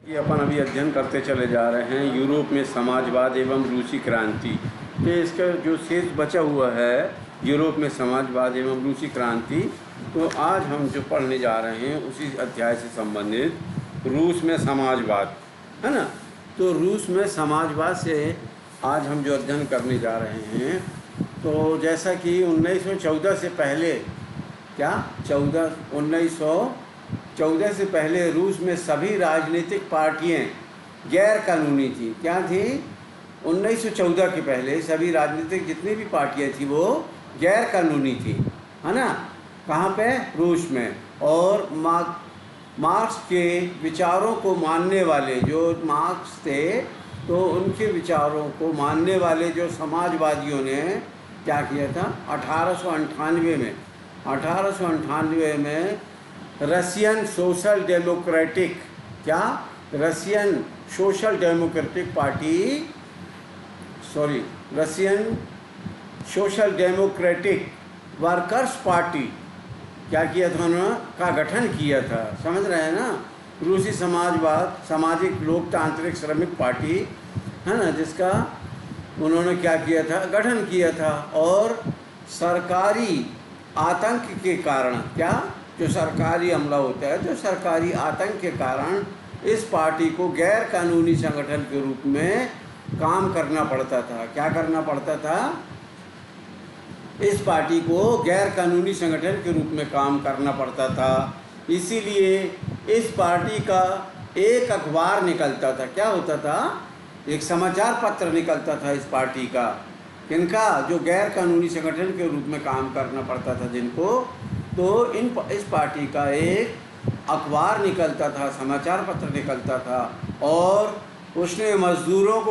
ये अपन अभी अध्ययन करते चले जा रहे हैं यूरोप में समाजवाद एवं रूसी क्रांति। तो इसका जो शेष बचा हुआ है यूरोप में समाजवाद एवं रूसी क्रांति, तो आज हम जो पढ़ने जा रहे हैं उसी अध्याय से संबंधित रूस में समाजवाद, है ना। तो रूस में समाजवाद से आज हम जो अध्ययन करने जा रहे हैं, तो जैसा कि 1914 से पहले 1914 से पहले रूस में सभी राजनीतिक पार्टियां गैर कानूनी थी। क्या थी? 1914 के पहले सभी राजनीतिक जितनी भी पार्टियां थी वो गैर कानूनी थी, है ना। कहाँ पे? रूस में। और मार्क्स के विचारों को मानने वाले जो मार्क्स थे, तो उनके विचारों को मानने वाले जो समाजवादियों ने क्या किया था? 1898 में Russian social democratic workers party क्या किया था? उन्होंने का गठन किया था। समझ रहे हैं ना। रूसी समाजवाद सामाजिक लोकतांत्रिक श्रमिक पार्टी, है ना, जिसका उन्होंने क्या किया था? गठन किया था। और सरकारी आतंक के कारण, क्या जो सरकारी हमला होता है, तो सरकारी आतंक के कारण इस पार्टी को गैर कानूनी संगठन के रूप में काम करना पड़ता था। क्या करना पड़ता था? इस पार्टी को गैर कानूनी संगठन के रूप में काम करना पड़ता था। इसीलिए इस पार्टी का एक अखबार निकलता था। क्या होता था? एक समाचार पत्र निकलता था इस पार्टी का। किनका? जो गैर कानूनी संगठन के रूप में काम करना पड़ता था जिनको, तो इस पार्टी का एक अखबार निकलता था, समाचार पत्र निकलता था। और उसने मजदूरों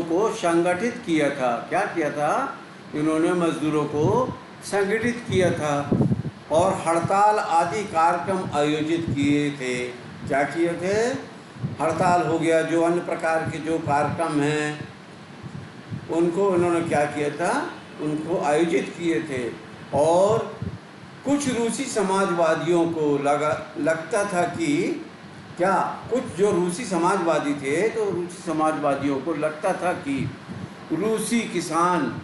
को संगठित किया था। क्या किया था? इन्होंने मजदूरों को संगठित किया था और हड़ताल आदि कार्यक्रम आयोजित किए थे। क्या किए थे? हड़ताल हो गया, जो अन्य प्रकार के जो कार्यक्रम हैं उनको इन्होंने क्या किया था? उनको आयोजित किए थे। और कुछ रूसी समाजवादियों को लगता था कि क्या, कुछ जो रूसी समाजवादी थे, तो रूसी समाजवादियों को लगता था कि रूसी किसान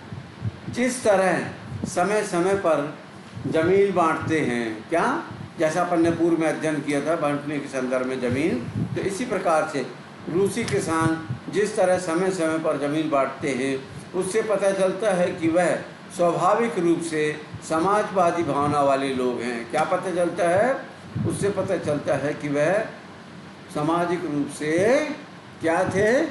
जिस तरह समय समय पर ज़मीन बांटते हैं, क्या, जैसा अपन ने पूर्व में अध्ययन किया था बांटने के संदर्भ में ज़मीन, तो इसी प्रकार से रूसी किसान जिस तरह समय समय पर ज़मीन बांटते हैं, उससे पता चलता है कि वह स्वाभाविक रूप से समाजवादी भावना वाले लोग हैं। क्या पता चलता है? उससे पता चलता है कि वह सामाजिक रूप से क्या थे?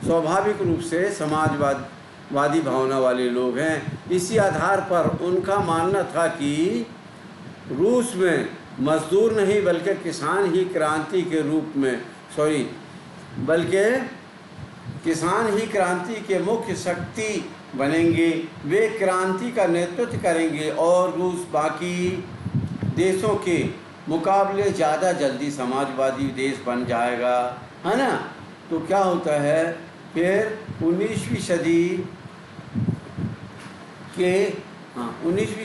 स्वाभाविक रूप से समाजवादी भावना वाले लोग हैं। इसी आधार पर उनका मानना था कि रूस में मजदूर नहीं बल्कि किसान ही क्रांति के रूप में बल्कि किसान ही क्रांति के मुख्य शक्ति बनेंगे। वे क्रांति का नेतृत्व करेंगे और रूस बाकी देशों के मुकाबले ज़्यादा जल्दी समाजवादी देश बन जाएगा, है ना। तो क्या होता है फिर 19वीं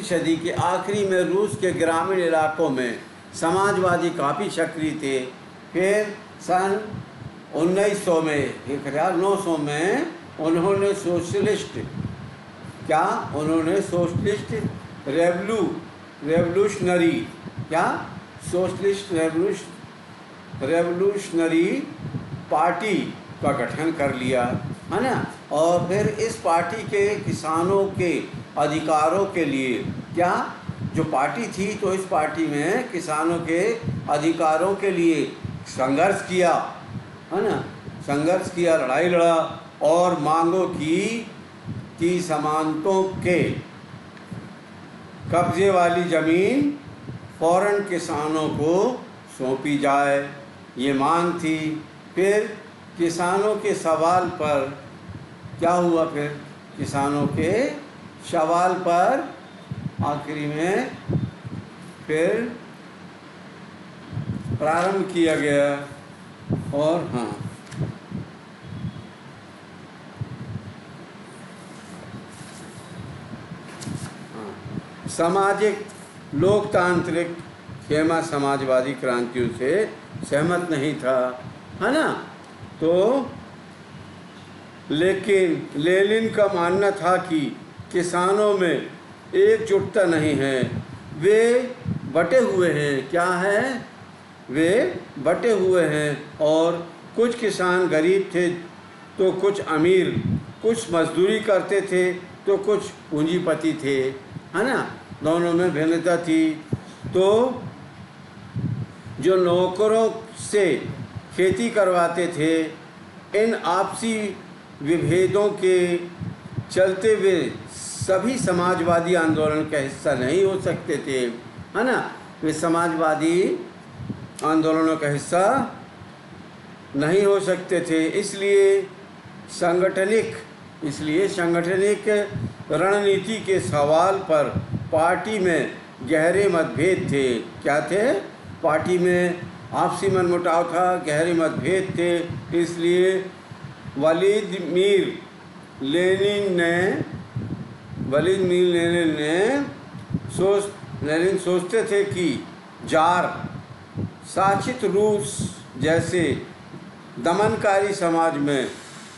सदी के आखिरी में रूस के ग्रामीण इलाकों में समाजवादी काफ़ी सक्रिय थे। फिर सन 1900 में 1900 में उन्होंने सोशलिस्ट रेवोल्यूशनरी पार्टी का गठन कर लिया, है ना। और फिर इस पार्टी के किसानों के अधिकारों के लिए, क्या, जो पार्टी थी, तो इस पार्टी में किसानों के अधिकारों के लिए संघर्ष किया, है ना। लड़ाई लड़ा और मांगों की समानतों के कब्जे वाली ज़मीन फौरन किसानों को सौंपी जाए, ये मांग थी। फिर किसानों के सवाल पर क्या हुआ? फिर किसानों के सवाल पर आखिरी में फिर प्रारंभ किया गया। और सामाजिक लोकतांत्रिक खेमा समाजवादी क्रांतियों से सहमत नहीं था, है ना। तो लेकिन लेनिन का मानना था कि किसानों में एकजुटता नहीं है, वे बटे हुए हैं। क्या है? वे बटे हुए हैं और कुछ किसान गरीब थे तो कुछ अमीर, कुछ मजदूरी करते थे तो कुछ पूंजीपति थे, है ना। दोनों में भिन्नता थी। तो जो नौकरों से खेती करवाते थे, इन आपसी विभेदों के चलते वे सभी समाजवादी आंदोलन का हिस्सा नहीं हो सकते थे, है ना। वे समाजवादी आंदोलनों का हिस्सा नहीं हो सकते थे। इसलिए सांगठनिक रणनीति के सवाल पर पार्टी में गहरे मतभेद थे। क्या थे? पार्टी में आपसी मनमुटाव था, गहरे मतभेद थे। इसलिए व्लादिमीर लेनिन सोचते थे कि जार शासित रूस जैसे दमनकारी समाज में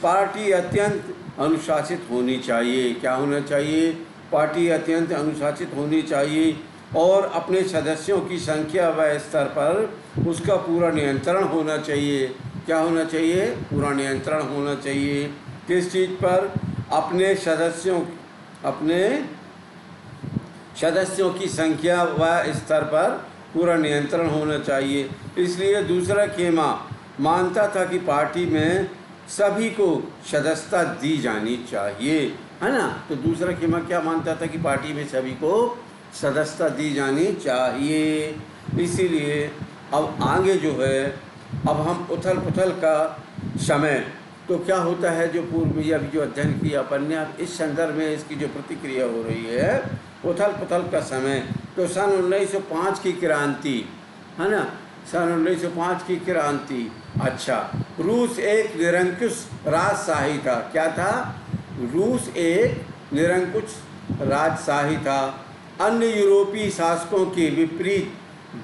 पार्टी अत्यंत अनुशासित होनी चाहिए। क्या होना चाहिए? पार्टी अत्यंत अनुशासित होनी चाहिए और अपने सदस्यों की संख्या व स्तर पर उसका पूरा नियंत्रण होना चाहिए। क्या होना चाहिए? पूरा नियंत्रण होना चाहिए। किस चीज़ पर? अपने सदस्यों की संख्या व स्तर पर पूरा नियंत्रण होना चाहिए। इसलिए दूसरा खेमा मानता था कि पार्टी में सभी को सदस्यता दी जानी चाहिए, है ना। तो दूसरा खेमा क्या मानता था? कि पार्टी में सभी को सदस्यता दी जानी चाहिए। इसीलिए अब आगे जो है, अब हम उथल पुथल का समय, तो क्या होता है जो पूर्व में अभी जो अध्ययन किया अपन ने, अब इस संदर्भ में इसकी जो प्रतिक्रिया हो रही है, उथल पुथल का समय, तो सन 1905 की क्रांति, है ना। सन 1905 की क्रांति। अच्छा, रूस एक निरंकुश राजशाही था। क्या था? रूस एक निरंकुश राजशाही था। अन्य यूरोपीय शासकों के विपरीत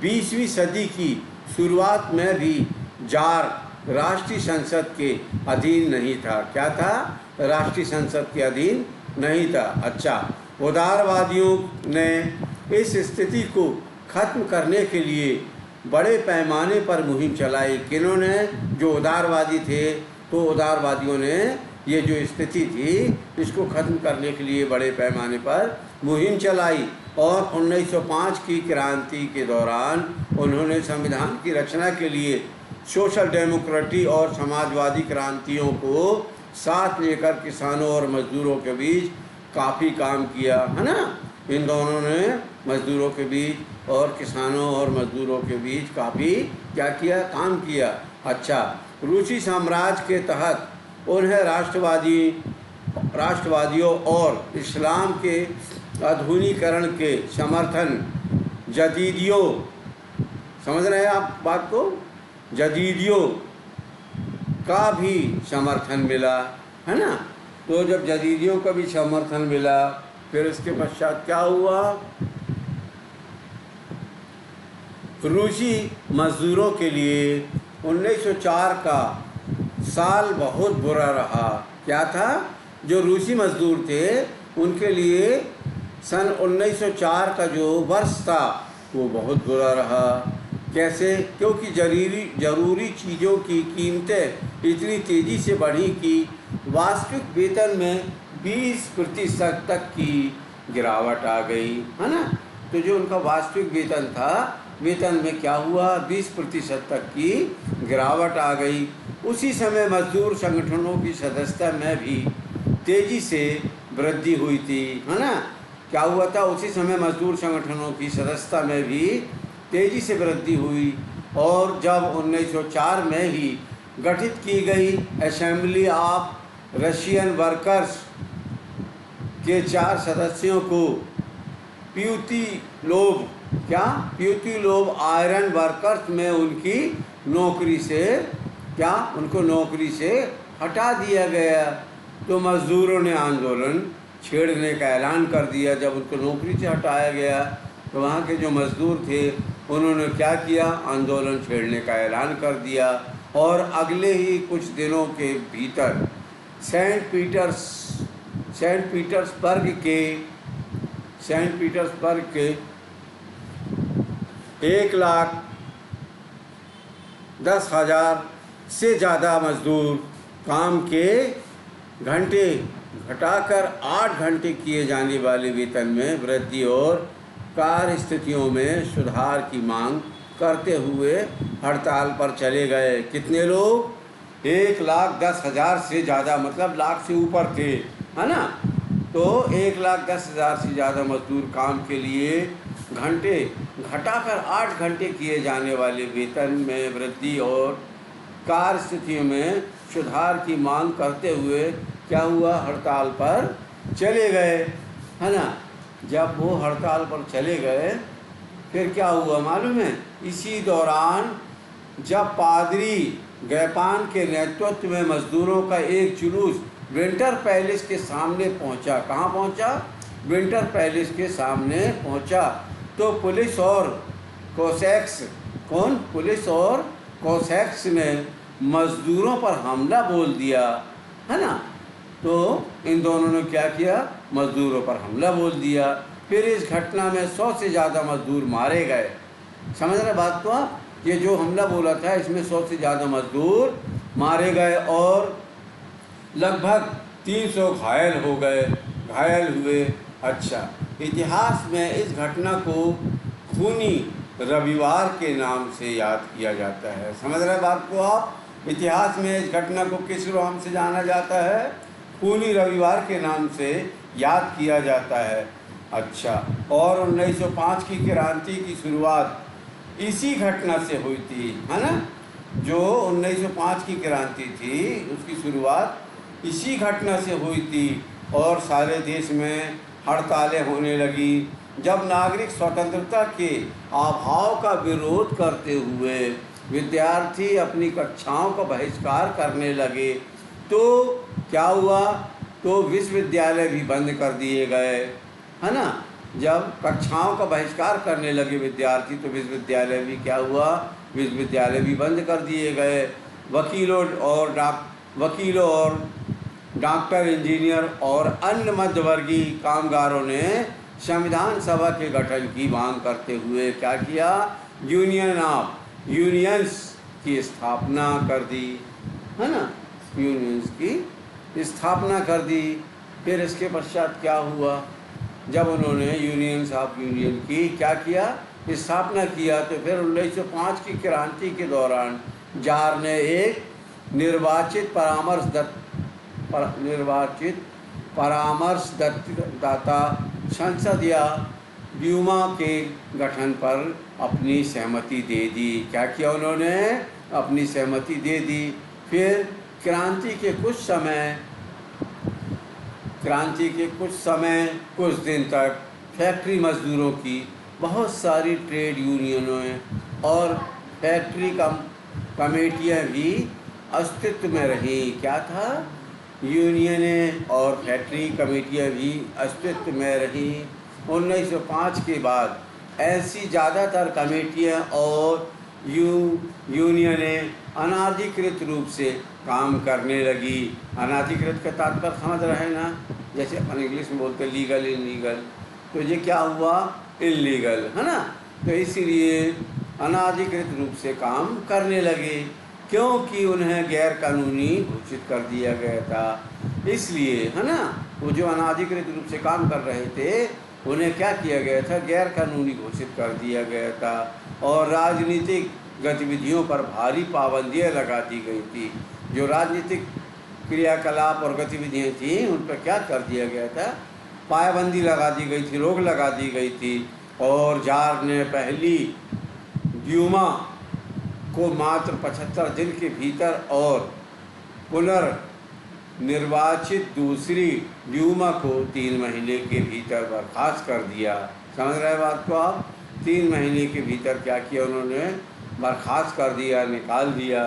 20वीं सदी की शुरुआत में भी जार राष्ट्रीय संसद के अधीन नहीं था। क्या था? राष्ट्रीय संसद के अधीन नहीं था। अच्छा, उदारवादियों ने इस स्थिति को खत्म करने के लिए बड़े पैमाने पर मुहिम चलाई। किन्होंने? जो उदारवादी थे, तो उदारवादियों ने ये जो स्थिति थी इसको ख़त्म करने के लिए बड़े पैमाने पर मुहिम चलाई और 1905 की क्रांति के दौरान उन्होंने संविधान की रचना के लिए सोशल डेमोक्रेटिक और समाजवादी क्रांतियों को साथ लेकर किसानों और मजदूरों के बीच काफ़ी काम किया, है ना। इन दोनों ने मजदूरों के बीच और किसानों और मजदूरों के बीच काफ़ी क्या किया? काम किया। अच्छा, रूसी साम्राज्य के तहत उन्हें राष्ट्रवादियों और इस्लाम के आधुनिकीकरण के समर्थन, जदीदियों, समझ रहे हैं आप बात को, जदीदियों का भी समर्थन मिला, है ना। तो जब जदीदियों का भी समर्थन मिला, फिर इसके पश्चात क्या हुआ? रूसी मजदूरों के लिए 1904 का साल बहुत बुरा रहा। क्या था? जो रूसी मजदूर थे उनके लिए सन 1904 का जो वर्ष था वो बहुत बुरा रहा। कैसे? क्योंकि ज़रूरी चीज़ों की कीमतें इतनी तेज़ी से बढ़ी कि वास्तविक वेतन में 20% तक की गिरावट आ गई, है ना। तो जो उनका वास्तविक वेतन था, वेतन में क्या हुआ? 20% तक की गिरावट आ गई। उसी समय मजदूर संगठनों की सदस्यता में भी तेज़ी से वृद्धि हुई थी, है ना। क्या हुआ था? उसी समय मजदूर संगठनों की सदस्यता में भी तेज़ी से वृद्धि हुई और जब 1904 में ही गठित की गई असेंबली ऑफ रशियन वर्कर्स के 4 सदस्यों को प्यूतिलोव आयरन वर्कर्स में उनको नौकरी से हटा दिया गया। तो मज़दूरों ने आंदोलन छेड़ने का ऐलान कर दिया। जब उनको नौकरी से हटाया गया तो वहाँ के जो मज़दूर थे उन्होंने क्या किया, आंदोलन छेड़ने का ऐलान कर दिया और अगले ही कुछ दिनों के भीतर सेंट पीटर्सबर्ग के 1,10,000 से ज़्यादा मजदूर काम के घंटे घटाकर 8 घंटे किए जाने वाले वेतन में वृद्धि और कार्य स्थितियों में सुधार की मांग करते हुए हड़ताल पर चले गए। कितने लोग? 1,10,000 से ज़्यादा, मतलब लाख से ऊपर थे, है ना। तो 1,10,000 से ज़्यादा मजदूर काम के लिए घंटे घटाकर 8 घंटे किए जाने वाले वेतन में वृद्धि और कार्य स्थितियों में सुधार की मांग करते हुए क्या हुआ, हड़ताल पर चले गए, है ना। जब वो हड़ताल पर चले गए फिर क्या हुआ मालूम है? इसी दौरान जब पादरी गैपान के नेतृत्व में मजदूरों का एक जुलूस विंटर पैलेस के सामने पहुंचा। कहाँ पहुंचा? विंटर पैलेस के सामने पहुंचा। तो पुलिस और कोसैक्स ने मजदूरों पर हमला बोल दिया, है ना। तो इन दोनों ने क्या किया, मजदूरों पर हमला बोल दिया। फिर इस घटना में 100 से ज़्यादा मजदूर मारे गए। समझ रहे बात को आप? ये जो हमला बोला था इसमें 100 से ज़्यादा मजदूर मारे गए और लगभग 300 घायल हुए। अच्छा, इतिहास में इस घटना को खूनी रविवार के नाम से याद किया जाता है। समझ रहे बात को आप? इतिहास में इस घटना को किस नाम से जाना जाता है? खूनी रविवार के नाम से याद किया जाता है। अच्छा, और 1905 की क्रांति की शुरुआत इसी घटना से हुई थी, है ना। जो 1905 की क्रांति थी उसकी शुरुआत इसी घटना से हुई थी और सारे देश में हड़तालें होने लगी। जब नागरिक स्वतंत्रता के अभाव का विरोध करते हुए विद्यार्थी अपनी कक्षाओं का बहिष्कार करने लगे तो क्या हुआ, तो विश्वविद्यालय भी बंद कर दिए गए, है ना। जब कक्षाओं का बहिष्कार करने लगे विद्यार्थी तो विश्वविद्यालय भी क्या हुआ, विश्वविद्यालय भी बंद कर दिए गए। वकीलों और डॉक्टर, इंजीनियर और अन्य मध्यवर्गीय कामगारों ने संविधान सभा के गठन की मांग करते हुए क्या किया, यूनियंस की स्थापना कर दी, है ना। यूनियंस की स्थापना कर दी। फिर इसके पश्चात क्या हुआ, जब उन्होंने यूनियंस ऑफ यूनियन की क्या किया, स्थापना किया, तो फिर 1905 की क्रांति के दौरान जार ने एक निर्वाचित परामर्शदाता संसद या ड्यूमा के गठन पर अपनी सहमति दे दी। क्या किया उन्होंने, अपनी सहमति दे दी। फिर क्रांति के कुछ दिन तक फैक्ट्री मजदूरों की बहुत सारी ट्रेड यूनियनों और फैक्ट्री कमेटियां भी अस्तित्व में रहीं। क्या था, यूनियनें और फैक्ट्री कमेटियां भी अस्तित्व में रहीं। 1905 के बाद ऐसी ज़्यादातर कमेटियां और यूनियनें अनाधिकृत रूप से काम करने लगी। अनाधिकृत का तात्पर्य समझ रहे हैं ना, जैसे अपन इंग्लिश में बोलते हैं लीगल इलीगल, तो ये क्या हुआ, इलीगल, है ना। तो इसीलिए अनाधिकृत रूप से काम करने लगे क्योंकि उन्हें गैर कानूनी घोषित कर दिया गया था। इसलिए, है ना, वो जो अनाधिकृत रूप से काम कर रहे थे उन्हें क्या किया गया था, गैर कानूनी घोषित कर दिया गया था और राजनीतिक गतिविधियों पर भारी पाबंदियां लगा दी गई थी। जो राजनीतिक क्रियाकलाप और गतिविधियां थीं उन पर क्या कर दिया गया था, पाबंदी लगा दी गई थी, रोक लगा दी गई थी। और जार ने पहली ड्यूमा को मात्र 75 दिन के भीतर और पुनर्निर्वाचित दूसरी ड्यूमा को 3 महीने के भीतर बर्खास्त कर दिया। समझ रहे बात को आप? 3 महीने के भीतर क्या किया उन्होंने, बर्खास्त कर दिया, निकाल दिया।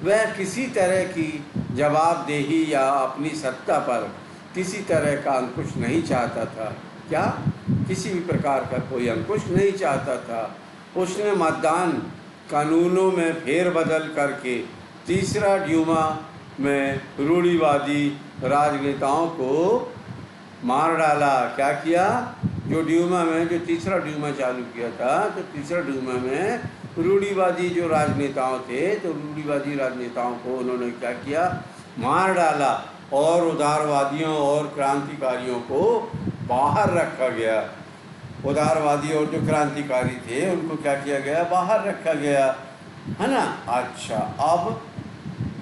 वह किसी तरह की जवाबदेही या अपनी सत्ता पर किसी तरह का अंकुश नहीं चाहता था। क्या, किसी भी प्रकार का कोई अंकुश नहीं चाहता था उसने मतदान कानूनों में फेरबदल करके तीसरा ड्यूमा में रूढ़िवादी राजनेताओं को मार डाला। क्या किया? जो ड्यूमा में जो तीसरा ड्यूमा चालू किया था, तो तीसरा ड्यूमा में रूढ़िवादी जो राजनेताओं थे, तो रूढ़िवादी राजनेताओं को उन्होंने क्या किया? मार डाला और उदारवादियों और क्रांतिकारियों को बाहर रखा गया। उदारवादी और जो क्रांतिकारी थे उनको क्या किया गया? बाहर रखा गया, है ना। अच्छा, अब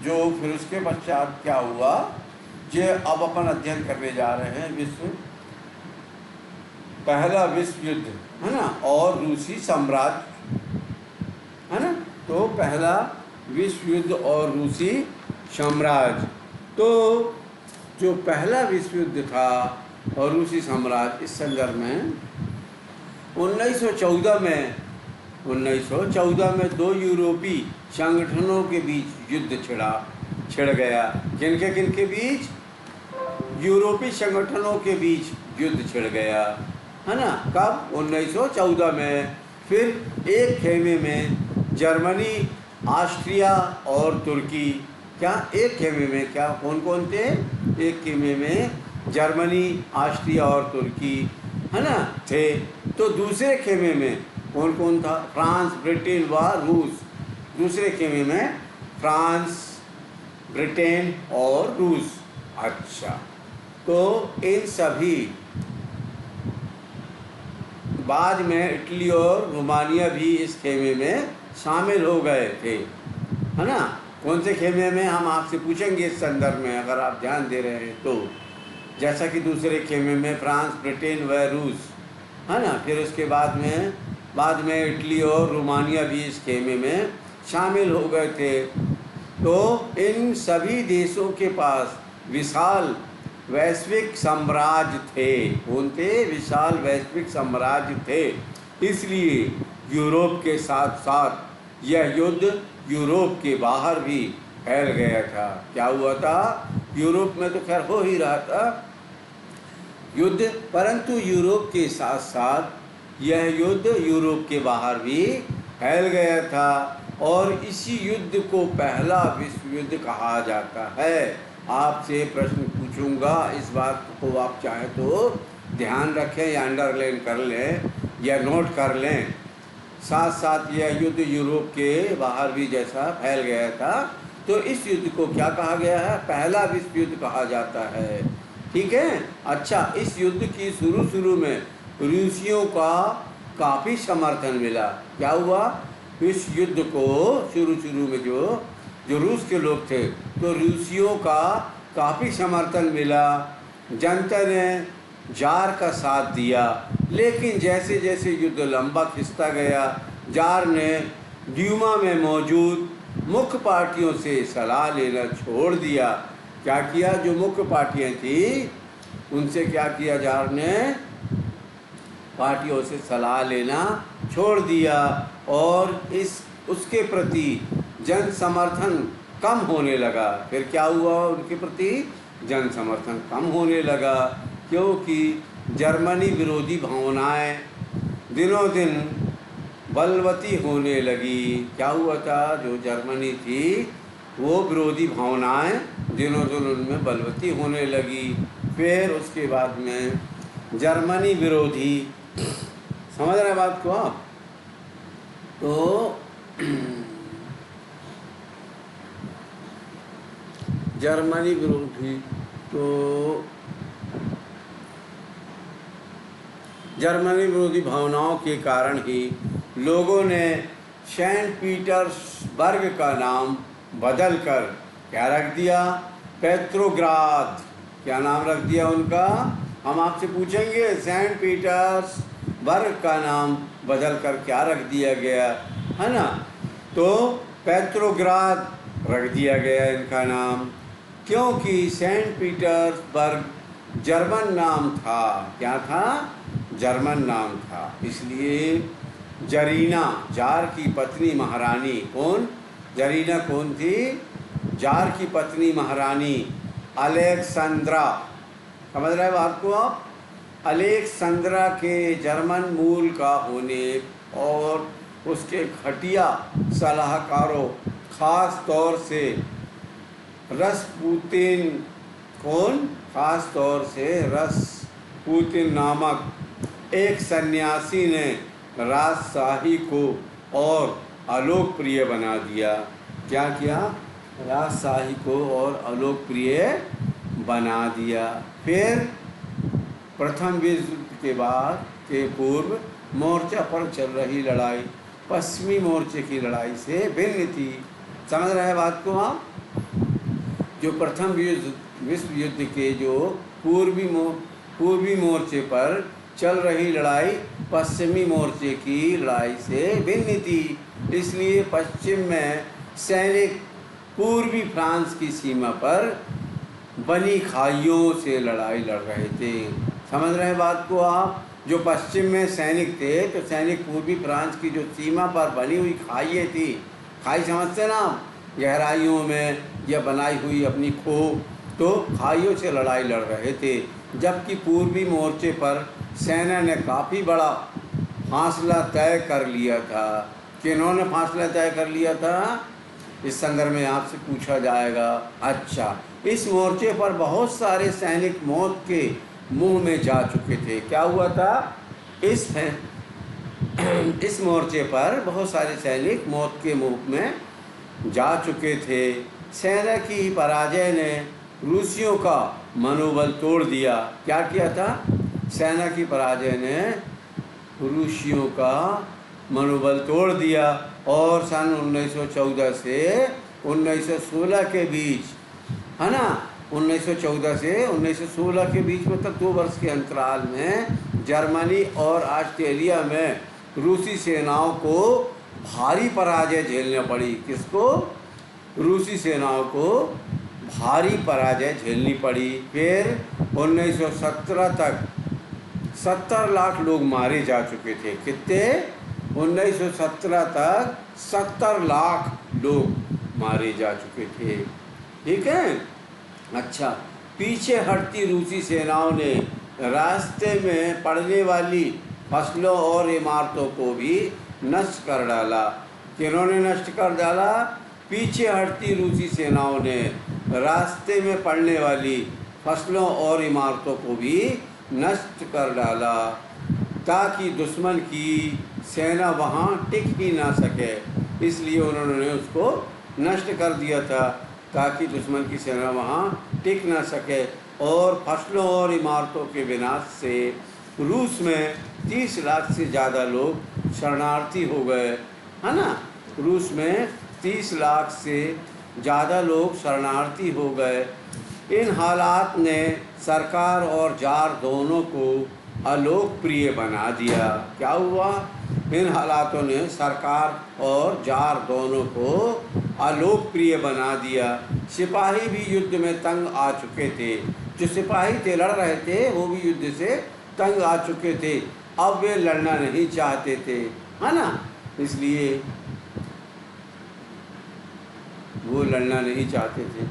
जो फिर उसके पश्चात क्या हुआ? जे अब अपन अध्ययन करने जा रहे हैं पहला विश्व युद्ध, है ना, और रूसी साम्राज्य, है ना। तो पहला विश्व युद्ध और रूसी साम्राज्य, तो जो पहला विश्व युद्ध था और रूसी साम्राज्य, इस संदर्भ में 1914 में दो यूरोपीय संगठनों के बीच युद्ध छिड़ गया। किनके बीच? यूरोपीय संगठनों के बीच युद्ध छिड़ गया, है ना। कब? 1914 में। फिर एक खेमे में जर्मनी, ऑस्ट्रिया और तुर्की, क्या एक खेमे में क्या कौन कौन थे? एक खेमे में जर्मनी, ऑस्ट्रिया और तुर्की, है ना, थे। तो दूसरे खेमे में कौन कौन था? फ्रांस, ब्रिटेन व रूस। दूसरे खेमे में फ्रांस, ब्रिटेन और रूस। अच्छा, तो इन सभी, बाद में इटली और रोमानिया भी इस खेमे में शामिल हो गए थे, है ना। कौन से खेमे में? हम आपसे पूछेंगे इस संदर्भ में, अगर आप ध्यान दे रहे हैं तो। जैसा कि दूसरे खेमे में फ्रांस, ब्रिटेन व रूस, है ना। फिर उसके बाद में इटली और रोमानिया भी इस खेमे में शामिल हो गए थे। तो इन सभी देशों के पास विशाल वैश्विक साम्राज्य थे। कौन थे? विशाल वैश्विक साम्राज्य थे। इसलिए यूरोप के साथ साथ यह युद्ध यूरोप के बाहर भी फैल गया था। क्या हुआ था? यूरोप में तो खैर हो ही रहा था युद्ध, परंतु यूरोप के साथ साथ यह युद्ध यूरोप के बाहर भी फैल गया था। और इसी युद्ध को पहला विश्व युद्ध कहा जाता है। आपसे प्रश्न पूछूंगा, इस बात को आप चाहें तो ध्यान रखें या अंडरलाइन कर लें या नोट कर लें। साथ साथ यह युद्ध यूरोप के बाहर भी जैसा फैल गया था, तो इस युद्ध को क्या कहा गया है? पहला विश्व युद्ध कहा जाता है। ठीक है। अच्छा, इस युद्ध की शुरू में रूसियों का काफ़ी समर्थन मिला। क्या हुआ? इस युद्ध को शुरू में जो रूस के लोग थे, तो रूसियों का काफ़ी समर्थन मिला। जनता ने जार का साथ दिया। लेकिन जैसे जैसे युद्ध लंबा खिंचता गया, जार ने ड्यूमा में मौजूद मुख्य पार्टियों से सलाह लेना छोड़ दिया। क्या किया? जो मुख्य पार्टियां थी उनसे क्या किया? जार ने पार्टियों से सलाह लेना छोड़ दिया और उसके प्रति जन समर्थन कम होने लगा। फिर क्या हुआ? उनके प्रति जन समर्थन कम होने लगा, क्योंकि जर्मनी विरोधी भावनाएं दिनों दिन बलवती होने लगी। क्या हुआ था? जो जर्मनी थी वो विरोधी भावनाएं दिनों दिन उनमें बलवती होने लगी। फिर उसके बाद में जर्मनी विरोधी, समझ रहे बात को आप? तो जर्मनी विरोधी, तो जर्मनी विरोधी भावनाओं के कारण ही लोगों ने सेंट पीटर्सबर्ग का नाम बदलकर क्या रख दिया? पेट्रोग्राद। क्या नाम रख दिया उनका? हम आपसे पूछेंगे, सेंट पीटर्सबर्ग का नाम बदलकर क्या रख दिया गया, है ना? तो पेट्रोग्राद रख दिया गया इनका नाम, क्योंकि सेंट पीटर्सबर्ग जर्मन नाम था। क्या था? जर्मन नाम था। इसलिए जरीना, जार की पत्नी महारानी, कौन? जरीना कौन थी? जार की पत्नी महारानी अलेक्सेंद्रा। समझ रहे बात को आप? अलेक्सेंद्रा के जर्मन मूल का होने और उसके घटिया सलाहकारों, खास तौर से रसपुतिन, कौन, खास तौर से रसपुतिन नामक एक सन्यासी ने राजशाही को और अलोकप्रिय बना दिया। क्या किया? राजशाही को और अलोकप्रिय बना दिया। फिर प्रथम विश्व युद्ध के बाद के पूर्व मोर्चा पर चल रही लड़ाई पश्चिमी मोर्चे की लड़ाई से भिन्न थी। समझ रहे हैं बात को आप? जो प्रथम विश्व युद्ध के जो पूर्वी मोर्चे पर चल रही लड़ाई पश्चिमी मोर्चे की लड़ाई से भिन्न थी। इसलिए पश्चिम में सैनिक पूर्वी फ्रांस की सीमा पर बनी खाइयों से लड़ाई लड़ रहे थे। समझ रहे हैं बात को आप? जो पश्चिम में सैनिक थे तो सैनिक पूर्वी फ्रांस की जो सीमा पर बनी हुई खाइयाँ थी, खाई समझते ना, गहराइयों में या बनाई हुई अपनी खो, तो खाइयों से लड़ाई लड़ रहे थे। जबकि पूर्वी मोर्चे पर सेना ने काफ़ी बड़ा फासला तय कर लिया था। किन्होंने फासला तय कर लिया था? इस संदर्भ में आपसे पूछा जाएगा। अच्छा, इस मोर्चे पर बहुत सारे सैनिक मौत के मुंह में जा चुके थे। क्या हुआ था? इस मोर्चे पर बहुत सारे सैनिक मौत के मुंह में जा चुके थे। सेना की पराजय ने रूसियों का मनोबल तोड़ दिया। क्या किया था? सेना की पराजय ने रूसियों का मनोबल तोड़ दिया और सन 1914 से 1916 के बीच, है ना, 1914 से 1916 के बीच मतलब 2 वर्ष के अंतराल में जर्मनी और ऑस्ट्रेलिया में रूसी सेनाओं को भारी पराजय झेलनी पड़ी। किसको? रूसी सेनाओं को भारी पराजय झेलनी पड़ी। फिर 1917 तक 70 लाख लोग मारे जा चुके थे। कितने? 1917 तक 70 लाख लोग मारे जा चुके थे। ठीक है? अच्छा, पीछे हटती रूसी सेनाओं ने रास्ते में पड़ने वाली फसलों और इमारतों को भी नष्ट कर डाला। किन्होंने नष्ट कर डाला? पीछे हटती रूसी सेनाओं ने रास्ते में पड़ने वाली फसलों और इमारतों को भी नष्ट कर डाला ताकि दुश्मन की सेना वहाँ टिक ही ना सके। इसलिए उन्होंने उसको नष्ट कर दिया था ताकि दुश्मन की सेना वहाँ टिक ना सके। और फसलों और इमारतों के विनाश से रूस में 30 लाख से ज़्यादा लोग शरणार्थी हो गए, है ना। रूस में 30 लाख से ज़्यादा लोग शरणार्थी हो गए। इन हालात ने सरकार और जार दोनों को अलोकप्रिय बना दिया। क्या हुआ? इन हालातों ने सरकार और जार दोनों को अलोकप्रिय बना दिया। सिपाही भी युद्ध में तंग आ चुके थे। जो सिपाही थे लड़ रहे थे वो भी युद्ध से तंग आ चुके थे। अब वे लड़ना नहीं चाहते थे, है ना, इसलिए वो लड़ना नहीं चाहते थे।